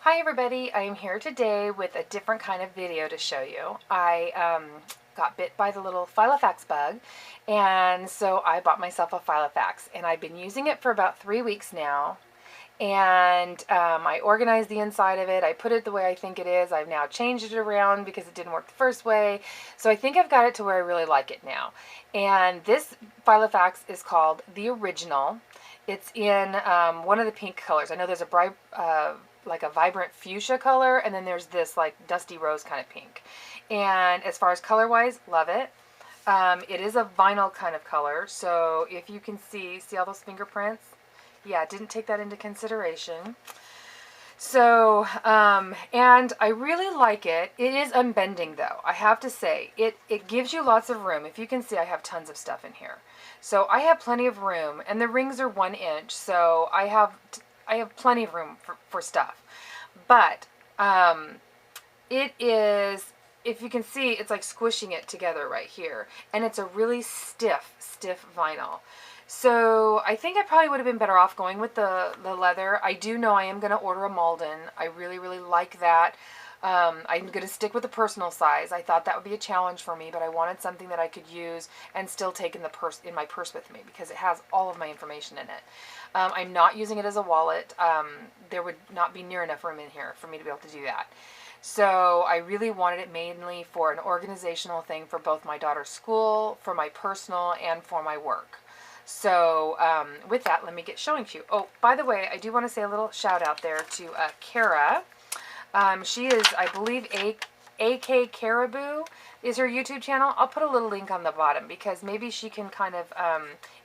Hi everybody, I am here today with a different kind of video to show you. I got bit by the little Filofax bug, and so I bought myself a Filofax, and I've been using it for about 3 weeks now. And I organized the inside of it. I put it the way I think it is. I've now changed it around because it didn't work the first way. So I think I've got it to where I really like it now. And this Filofax is called the Original. It's in one of the pink colors. I know there's a bright, like a vibrant fuchsia color, and then there's this like dusty rose kind of pink. And as far as color-wise, love it. It is a vinyl kind of color, so if you can see all those fingerprints? Yeah, didn't take that into consideration. So, and I really like it. It is unbending though, I have to say. It gives you lots of room. If you can see, I have tons of stuff in here. So I have plenty of room, and the rings are 1 inch, so I have plenty of room for stuff. But it is, if you can see, it's like squishing it together right here. And it's a really stiff vinyl. So I think I probably would have been better off going with the leather. I do know I am going to order a Malden. I really like that. I'm going to stick with the personal size. I thought that would be a challenge for me, but I wanted something that I could use and still take in my purse with me because it has all of my information in it. I'm not using it as a wallet. There would not be near enough room in here for me to be able to do that. So I really wanted it mainly for an organizational thing for both my daughter's school, for my personal, and for my work. So with that, let me get showing to you. Oh, by the way, I do want to say a little shout out there to Kara. She is, I believe, AK Caribou is her YouTube channel. I'll put a little link on the bottom because maybe she can kind of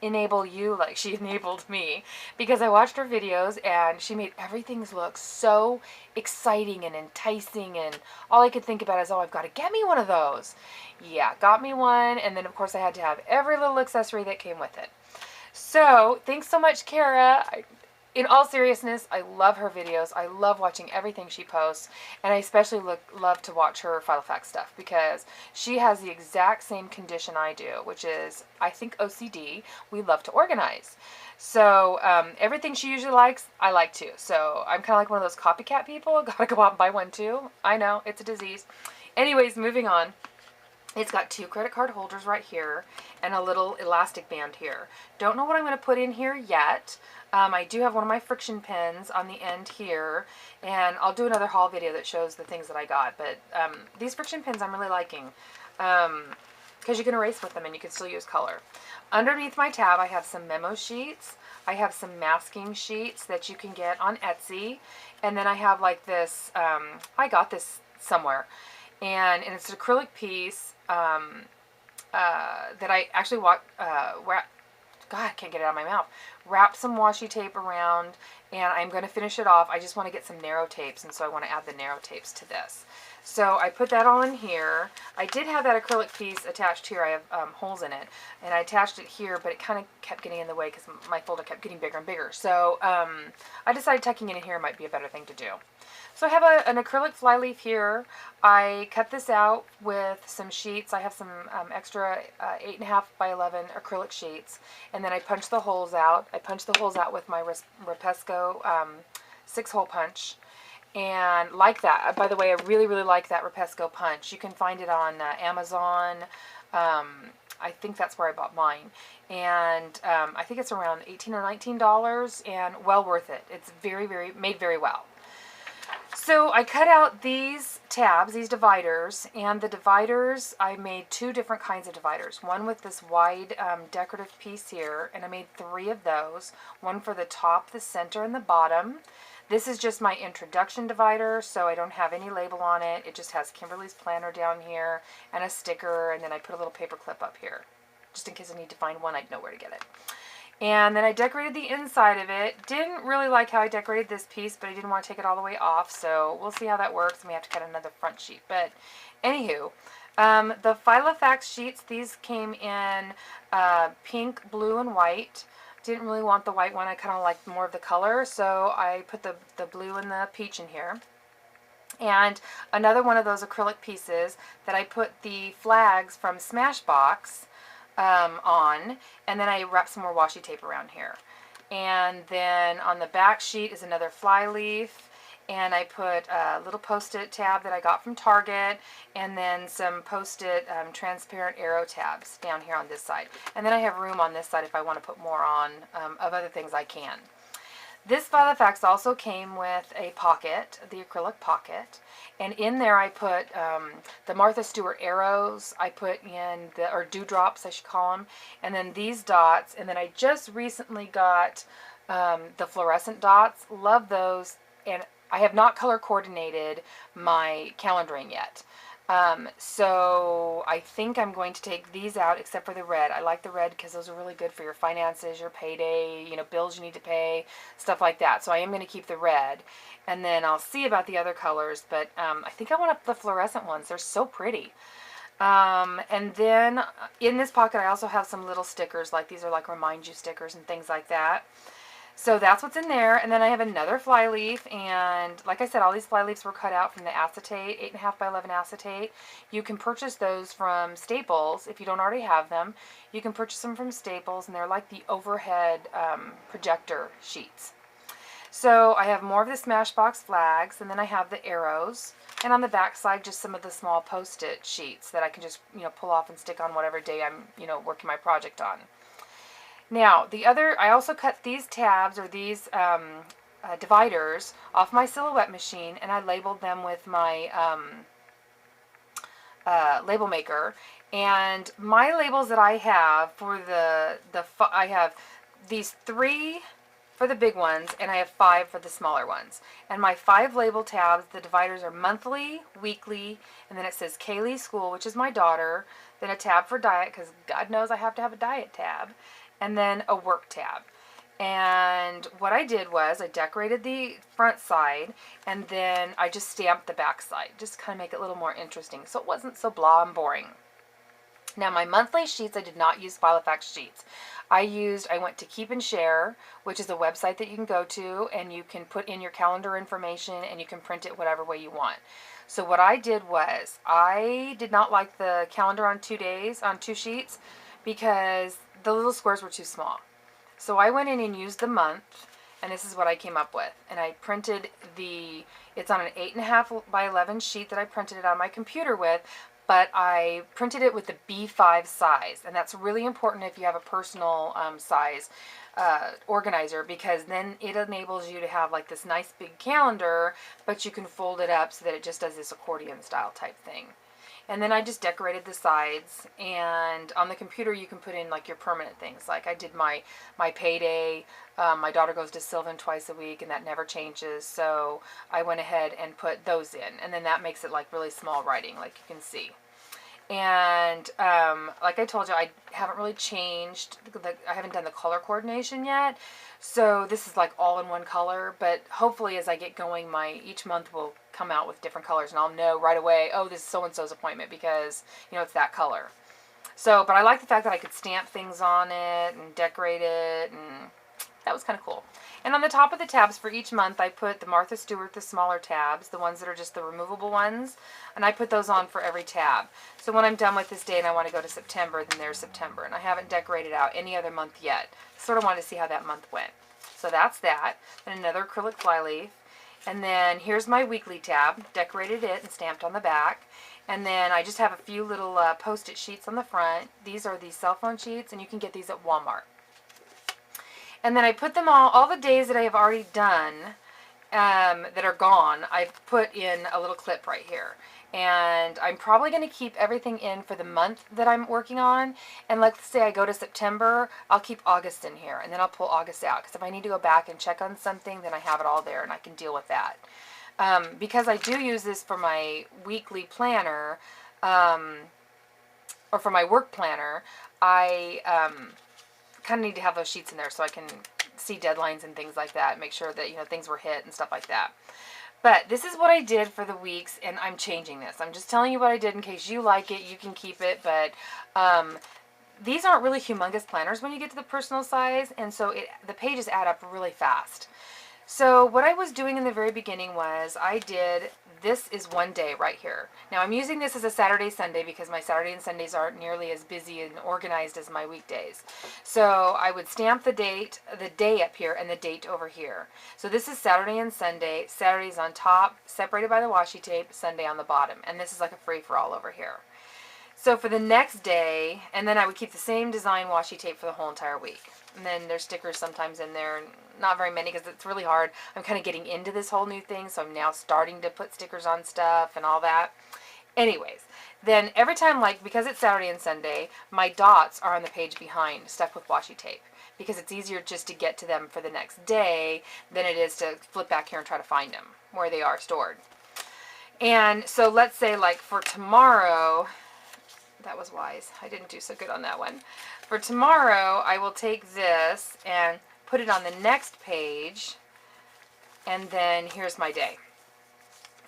enable you like she enabled me, because I watched her videos and she made everything look so exciting and enticing, and all I could think about is, oh, I've got to get me one of those. Yeah, got me one, and then of course I had to have every little accessory that came with it. So thanks so much, Kara. In all seriousness, I love her videos. I love watching everything she posts, and I especially love to watch her Filofax stuff because she has the exact same condition I do, which is, I think, OCD. We love to organize. So everything she usually likes, I like too. So I'm kind of like one of those copycat people. Gotta go out and buy one too. I know, it's a disease. Anyways, moving on. It's got 2 credit card holders right here and a little elastic band here. Don't know what I'm going to put in here yet. I do have one of my friction pins on the end here, and I'll do another haul video that shows the things that I got. But these friction pins I'm really liking because you can erase with them and you can still use color. Underneath my tab, I have some memo sheets. I have some masking sheets that you can get on Etsy. And then I have like this, I got this somewhere. And it's an acrylic piece that I actually God, I can't get it out of my mouth. Wrap some washi tape around, and I'm going to finish it off. I just want to get some narrow tapes, and so I want to add the narrow tapes to this. So I put that all in here. I did have that acrylic piece attached here. I have holes in it, and I attached it here, but it kind of kept getting in the way because my folder kept getting bigger and bigger. So I decided tucking it in here might be a better thing to do. So I have an acrylic flyleaf here. I cut this out with some sheets. I have some extra 8.5 by 11 acrylic sheets, and then I punch the holes out. I punch the holes out with my Rapesco 6-hole punch, and like that. By the way, I really like that Rapesco punch. You can find it on Amazon. I think that's where I bought mine, and I think it's around $18 or $19, and well worth it. It's made very well. So I cut out these tabs, these dividers, and the dividers, I made 2 different kinds of dividers. One with this wide decorative piece here, and I made 3 of those. One for the top, the center, and the bottom. This is just my introduction divider, so I don't have any label on it. It just has Kimberly's planner down here and a sticker, and then I put a little paper clip up here. Just in case I need to find one, I'd know where to get it. And then I decorated the inside of it. Didn't really like how I decorated this piece, but I didn't want to take it all the way off, so we'll see how that works. And we have to cut another front sheet. But anywho, the Filofax sheets, these came in pink, blue, and white. Didn't really want the white one. I kind of liked more of the color, so I put the blue and the peach in here. And another one of those acrylic pieces that I put the flags from Smashbox on, and then I wrap some more washi tape around here. And then on the back sheet is another flyleaf, and I put a little post-it tab that I got from Target, and then some post-it transparent arrow tabs down here on this side. And then I have room on this side if I want to put more on of other things I can. This Filofax also came with a pocket, the acrylic pocket, and in there I put the Martha Stewart arrows. I put in the, or dewdrops I should call them, and then these dots, and then I just recently got the fluorescent dots. Love those, and I have not color coordinated my calendaring yet. So I think I'm going to take these out except for the red. I like the red because those are really good for your finances, your payday, you know, bills you need to pay, stuff like that. So I am going to keep the red, and then I'll see about the other colors, but I think I want the fluorescent ones. They're so pretty. And then in this pocket I also have some little stickers, like these are like remind you stickers and things like that. So that's what's in there. And then I have another flyleaf, and like I said, all these flyleafs were cut out from the acetate, 8.5 by 11 acetate. You can purchase those from Staples if you don't already have them. You can purchase them from Staples, and they're like the overhead projector sheets. So I have more of the Smashbox flags, and then I have the arrows, and on the back side just some of the small post-it sheets that I can just, you know, pull off and stick on whatever day I'm, you know, working my project on. Now, I also cut these tabs, or these dividers, off my Silhouette machine, and I labeled them with my label maker. And my labels that I have for I have these 3 for the big ones, and I have 5 for the smaller ones. And my 5 label tabs, the dividers are monthly, weekly, and then it says Kaylee's School, which is my daughter, then a tab for diet, because God knows I have to have a diet tab, and then a work tab. And what I did was I decorated the front side, and then I just stamped the back side, just to kind of make it a little more interesting, so it wasn't so blah and boring. Now my monthly sheets, I did not use Filofax sheets. I went to Keep and Share, which is a website that you can go to, and you can put in your calendar information, and you can print it whatever way you want. So what I did was, I did not like the calendar on 2 days, on 2 sheets, because the little squares were too small. So I went in and used the month, and this is what I came up with. And I printed it's on an 8.5 by 11 sheet that I printed it on my computer with, but I printed it with the B5 size, and that's really important if you have a personal size organizer, because then it enables you to have like this nice big calendar, but you can fold it up so that it just does this accordion style type thing. And then I just decorated the sides, and on the computer you can put in like your permanent things. Like I did my payday. My daughter goes to Sylvan twice a week, and that never changes, so I went ahead and put those in, and then that makes it like really small writing, like you can see. And like I told you, I haven't really changed, I haven't done the color coordination yet, so this is like all in one color, but hopefully as I get going, each month will come out with different colors, and I'll know right away, oh, this is so-and-so's appointment, because, you know, it's that color. So, but I like the fact that I could stamp things on it and decorate it, and that was kind of cool. And on the top of the tabs for each month, I put the Martha Stewart, the smaller tabs, the ones that are just the removable ones, and I put those on for every tab. So when I'm done with this day and I want to go to September, then there's September, and I haven't decorated out any other month yet. Sort of wanted to see how that month went. So that's that. And another acrylic flyleaf. And then here's my weekly tab, decorated it and stamped on the back. And then I just have a few little post-it sheets on the front. These are the cell phone sheets, and you can get these at Walmart. And then I put them all the days that I have already done that are gone, I've put in a little clip right here. And I'm probably going to keep everything in for the month that I'm working on. And let's say I go to September, I'll keep August in here, and then I'll pull August out. Because if I need to go back and check on something, then I have it all there and I can deal with that. Because I do use this for my weekly planner, or for my work planner, I kind of need to have those sheets in there so I can see deadlines and things like that, make sure that, you know, things were hit and stuff like that. But this is what I did for the weeks, and I'm changing this. I'm just telling you what I did in case you like it, you can keep it, but these aren't really humongous planners when you get to the personal size, and so the pages add up really fast. So what I was doing in the very beginning was this is one day right here. Now I'm using this as a Saturday, Sunday because my Saturday and Sundays aren't nearly as busy and organized as my weekdays. So I would stamp the day up here and the date over here. So this is Saturday and Sunday. Saturday's on top, separated by the washi tape, Sunday on the bottom. And this is like a free-for-all over here. So for the next day, and then I would keep the same design washi tape for the whole entire week. And then there's stickers sometimes in there, not very many because it's really hard. I'm kind of getting into this whole new thing, so I'm now starting to put stickers on stuff and all that. Anyways, then every time, like, because it's Saturday and Sunday, my dots are on the page behind, stuck with washi tape, because it's easier just to get to them for the next day than it is to flip back here and try to find them where they are stored. And so let's say, like, for tomorrow, that was wise. I didn't do so good on that one. For tomorrow, I will take this and put it on the next page, and then here's my day.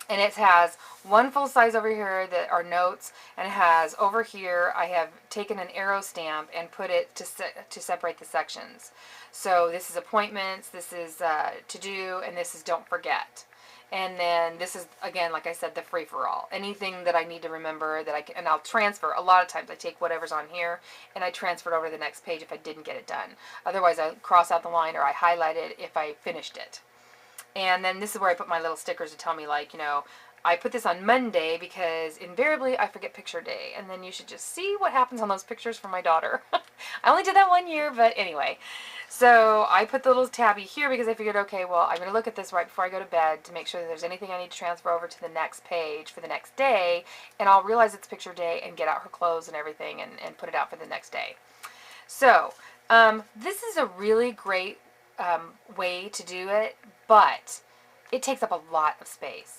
And it has one full size over here that are notes, and it has over here, I have taken an arrow stamp and put it to separate the sections. So this is appointments, this is to do, and this is don't forget. And then this is, again, like I said, the free-for-all. Anything that I need to remember that I can, and I'll transfer. A lot of times I take whatever's on here and I transfer it over to the next page if I didn't get it done. Otherwise I cross out the line or I highlight it if I finished it. And then this is where I put my little stickers to tell me, like, you know, I put this on Monday because invariably I forget picture day. And then you should just see what happens on those pictures for my daughter. I only did that 1 year, but anyway. So I put the little tabby here because I figured, okay, well, I'm going to look at this right before I go to bed to make sure that there's anything I need to transfer over to the next page for the next day. And I'll realize it's picture day and get out her clothes and everything and put it out for the next day. So this is a really great way to do it, but it takes up a lot of space.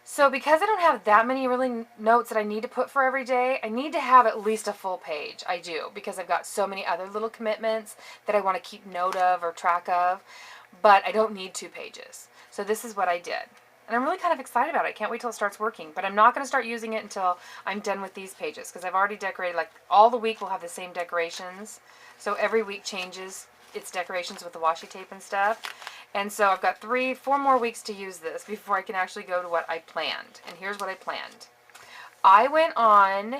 So because I don't have that many really notes that I need to put for every day, I need to have at least a full page. I do, because I've got so many other little commitments that I want to keep note of or track of, but I don't need 2 pages. So this is what I did. And I'm really kind of excited about it. I can't wait till it starts working, but I'm not going to start using it until I'm done with these pages, because I've already decorated, like, all the week will have the same decorations. So every week changes its decorations with the washi tape and stuff. And so I've got 4 more weeks to use this before I can actually go to what I planned. And here's what I planned. I went on,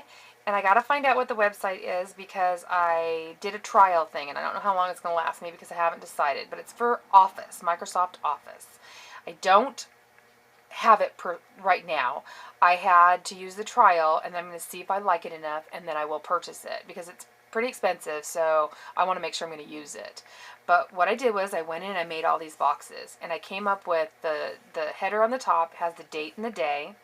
and I got to find out what the website is because I did a trial thing, and I don't know how long it's going to last me because I haven't decided. But it's for Office, Microsoft Office. I don't have it right now. I had to use the trial, and I'm going to see if I like it enough, and then I will purchase it because it's pretty expensive, so I want to make sure I'm going to use it. But what I did was I went in and I made all these boxes, and I came up with the header on the top has the date and the day.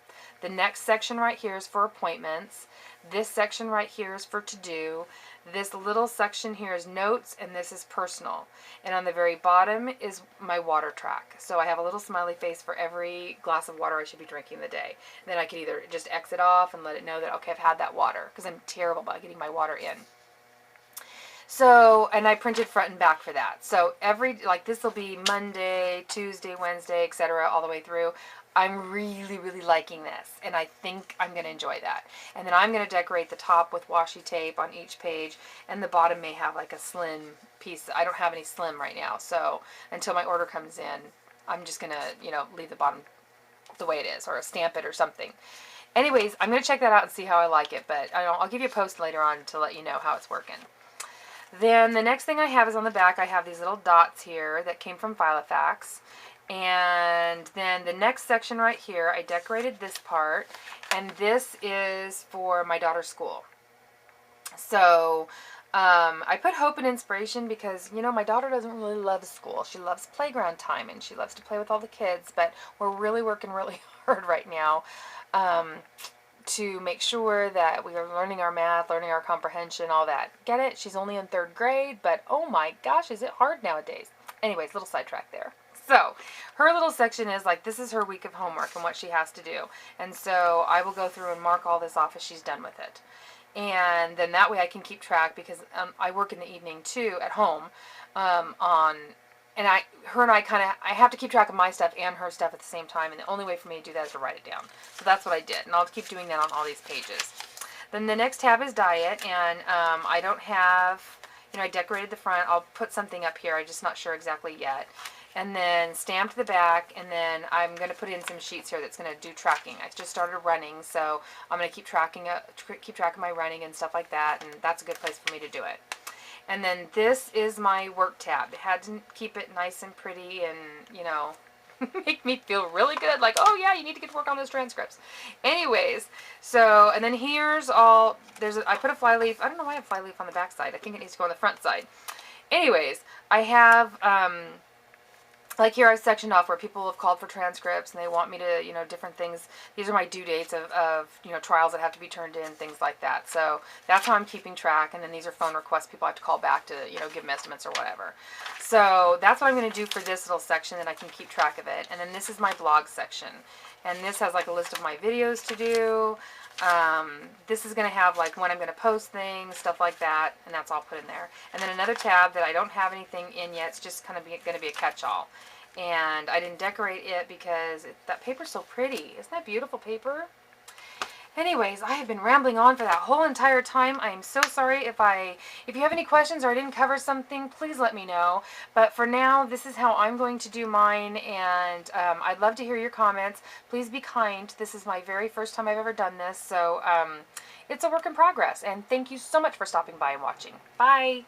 The next section right here is for appointments. This section right here is for to do. This little section here is notes, and this is personal. And on the very bottom is my water track. So I have a little smiley face for every glass of water I should be drinking the day. And then I could either just exit off and let it know that, okay, I've had that water, because I'm terrible about getting my water in. So, and I printed front and back for that. So like this will be Monday, Tuesday, Wednesday, etc. all the way through. I'm really, really liking this, and I think I'm going to enjoy that. And then I'm going to decorate the top with washi tape on each page, and the bottom may have like a slim piece. I don't have any slim right now, so until my order comes in, I'm just going to, you know, leave the bottom the way it is, or stamp it or something. Anyways, I'm going to check that out and see how I like it, but I'll give you a post later on to let you know how it's working. Then the next thing I have is on the back, I have these little dots here that came from Filofax. And then the next section right here, I decorated this part, and this is for my daughter's school. So I put hope and inspiration because, you know, my daughter doesn't really love school. She loves playground time, and she loves to play with all the kids, but we're really working really hard right now to make sure that we are learning our math, learning our comprehension, all that. Get it? She's only in 3rd grade, but oh my gosh, is it hard nowadays. Anyways, little sidetrack there. So her little section is like, this is her week of homework and what she has to do. And so I will go through and mark all this off as she's done with it. And then that way I can keep track, because I work in the evening too at home and I have to keep track of my stuff and her stuff at the same time, and the only way for me to do that is to write it down. So that's what I did, and I'll keep doing that on all these pages. Then the next tab is diet, and I don't have, you know, I decorated the front. I'll put something up here. I'm just not sure exactly yet. and then stamped the back, and then I'm going to put in some sheets here that's going to do tracking. I just started running, so I'm going to keep track of my running and stuff like that, and that's a good place for me to do it. And then this is my work tab. It had to keep it nice and pretty and, you know, make me feel really good, like, oh yeah, you need to get to work on those transcripts. Anyways, so, and then here's all, I put a flyleaf, I don't know why I have flyleaf on the back side. I think it needs to go on the front side. Anyways, I have, like here I've sectioned off where people have called for transcripts and they want me to, you know, different things. These are my due dates of you know, trials that have to be turned in, things like that. So that's how I'm keeping track. And then these are phone requests people have to call back to, you know, give them estimates or whatever. So that's what I'm going to do for this little section, that I can keep track of it. And then this is my blog section. And this has like a list of my videos to do. This is going to have like when I'm going to post things, stuff like that, and that's all put in there. And then another tab that I don't have anything in yet. It's just kind of going to be a catch-all. And I didn't decorate it because that paper's so pretty. Isn't that beautiful paper? Anyways, I have been rambling on for that whole entire time. I am so sorry if you have any questions or I didn't cover something, please let me know. But for now, this is how I'm going to do mine, and I'd love to hear your comments. Please be kind. This is my very first time I've ever done this, so it's a work in progress. And thank you so much for stopping by and watching. Bye!